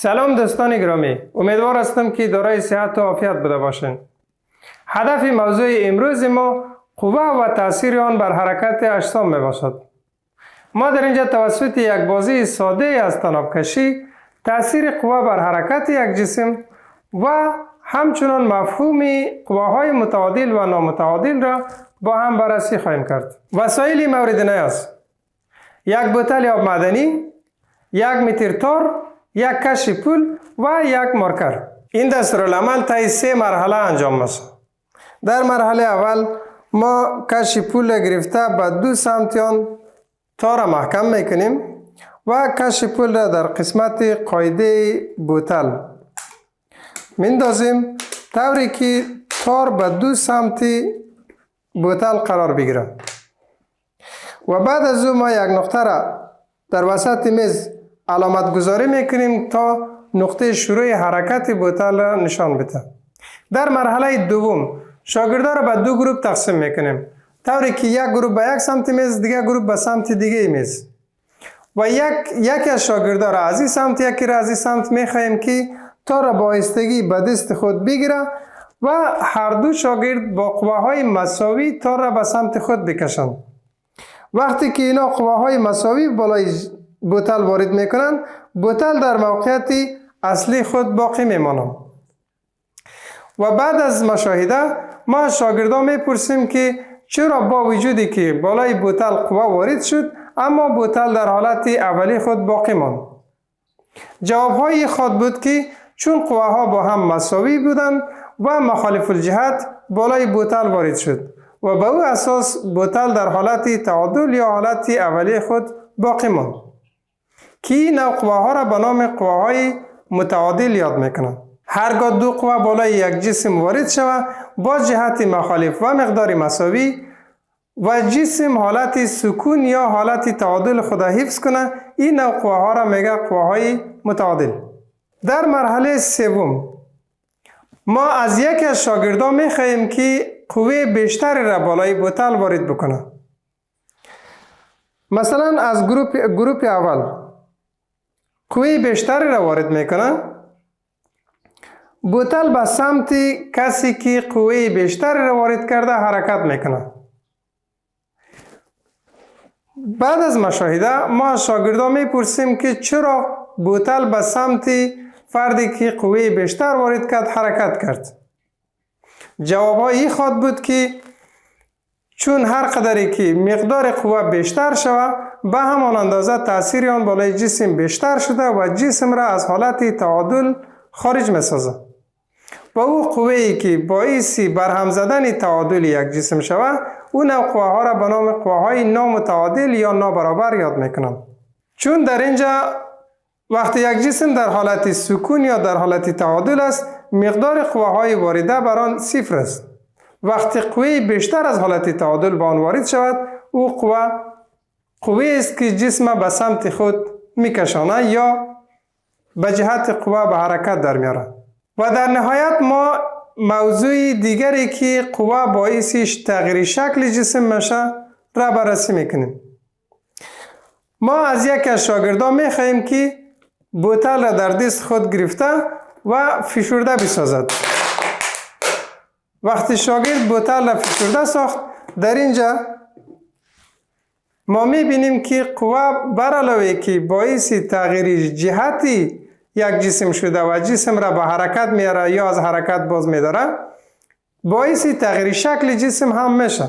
سلام دوستان گرامی، امیدوار هستم که دارای صحت و عافیت بوده باشین. هدف موضوع امروز ما قوه و تاثیر آن بر حرکت اجسام می باشد. ما در اینجا توسط یک بازی ساده از طناب کشی تاثیر قوه بر حرکت یک جسم و همچنان مفهوم قوه های متعادل و نامتعادل را با هم بررسی خواهیم کرد. وسایل مورد نیاز: یک بوتل آب معدنی، یک متر تار، یک کشی پول و یک مارکر. این دستورالعمل طی 3 مرحله انجام میشه. در مرحله اول ما کشی پول گرفته به 2 سمت آن تار محکم میکنیم و کشی پول را در قسمت قاعده بوتل میندازیم طوری که تار به 2 سمت بوتل قرار بگیره و بعد از او ما یک نقطه را در وسط میز علامت گذاری میکنیم تا نقطه شروع حرکت بوتل را نشان بده. در مرحله دوم شاگردان را به 2 گروه تقسیم میکنیم طوری که یک گروه به یک سمت میز، دیگر گروه به سمت دیگه میز و یکی از شاگردان را از این سمت، یکی را از این سمت میخواهیم که تا را با آهستگی به دست خود بگیره و هر دو شاگرد با قوه های مساوی تار را به سمت خود بکشند. وقتی که اینا قوه های مساوی بالای بوتل وارد میکنند، بوتل در موقعیت اصلی خود باقی میماند و بعد از مشاهده ما شاگردان میپرسیم که چرا با وجودی که بالای بوتل قوه وارد شد اما بوتل در حالت اولی خود باقی ماند. جوابهای خود بود که چون قوه ها با هم مساوی بودند و مخالف الجهت بالای بوتل وارد شد و به او اساس بوتل در حالت تعادل یا حالت اولی خود باقی ماند که این نوع قوه ها را به نام قوه های متعادل یاد میکنند. هرگاه 2 قوه بالای یک جسم وارد شود با جهت مخالف و مقدار مساوی و جسم حالت سکون یا حالت تعادل خود حفظ کنه، این نوع قوه ها را میگه قوه های متعادل. در مرحله سوم ما از یکی از شاگردان میخواهیم که قوه بیشتری را بالای بوتل وارد بکنه. مثلا از گروه اول قوه بیشتری را وارد میکنه، بوتل به سمت کسی که قوه بیشتری را وارد کرده حرکت میکنه. بعد از مشاهده ما شاگردان میپرسیم که چرا بوتل به سمت فردی که قوه بیشتر وارد کرد حرکت کرد. جوابهای خود بود که چون هر قدری که مقدار قوه بیشتر شود به همان اندازه تاثیر آن بالای جسم بیشتر شده و جسم را از حالت تعادل خارج میسازه و او قوه‌ای که باعث برهم زدن تعادل یک جسم شود اون نوع قوه ها را به نام قوه های نامتعادل یا نابرابر یاد میکنند. چون در اینجا وقتی یک جسم در حالت سکون یا در حالت تعادل است مقدار قوه های وارده بر آن 0 است. وقتی قوه بیشتر از حالت تعادل به آن وارد شود او قوه است که جسم به سمت خود میکشانه یا به جهت قوه به حرکت در میاره. و در نهایت ما موضوع دیگری که قوه باعثش تغییر شکل جسم میشه را بررسی میکنیم. ما از یک از شاگردان میخواهیم که بوتل را در دست خود گرفته و فشرده بسازد. وقتی شاگرد بوتل را فشرده ساخت در اینجا ما میبینیم که قوه بر علاوه که باعث تغییر جهتی یک جسم شده و جسم را به حرکت میاره یا از حرکت باز میداره باعث تغییر شکل جسم هم میشه.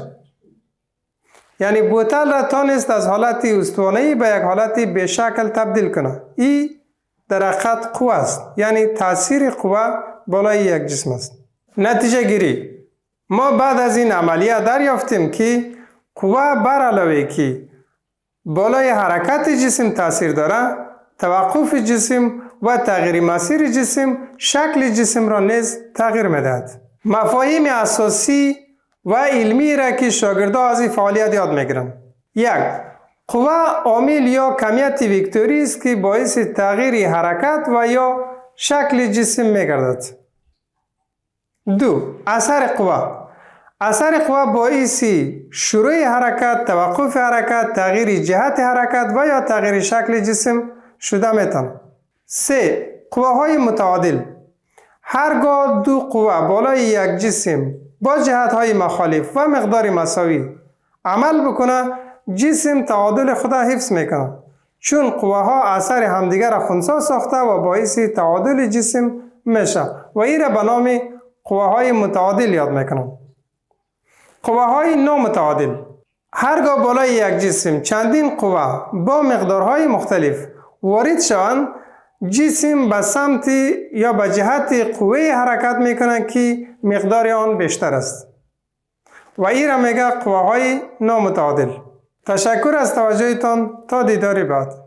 یعنی بوتل را تانست از حالت استوانه‌ای به یک حالت به شکل تبدیل کنه. این در حقیقت قوه است، یعنی تاثیر قوه بالای یک جسم است. نتیجه گیری: ما بعد از این عملیه دریافتیم که قوه بر علاوه که بالای حرکت جسم تاثیر داره، توقف جسم و تغییر مسیر جسم شکل جسم را نیز تغییر میدهد. مفاهیم اساسی و علمی را که شاگردان از این فعالیت یاد میگیرند: 1. قوه عامل یا کمیت وکتوری است که باعث تغییر حرکت و یا شکل جسم میگردد. 2. اثر قوه: اثر قوه باعث شروع حرکت، توقف حرکت، تغییر جهت حرکت و یا تغییر شکل جسم شده میتونه. 3. قواهای متعادل. هرگاه دو قوه بالای یک جسم با جهت‌های مخالف و مقدار مساوی عمل بکنه، جسم تعادل خود حفظ میکنه، چون قواها اثر همدیگر را خنثی ساخته و باعث تعادل جسم میشه و این را به نام قواهای متعادل یاد میکنن. قواهای نامتعادل. هرگاه بالای یک جسم چندین قوه با مقدارهای مختلف وارد شوند، جسم به سمت یا به جهت قوه حرکت میکنه که مقدار آن بیشتر است و این را میگه قواهای نامتعادل. تشکر از توجهتان. تا دیدار بعد.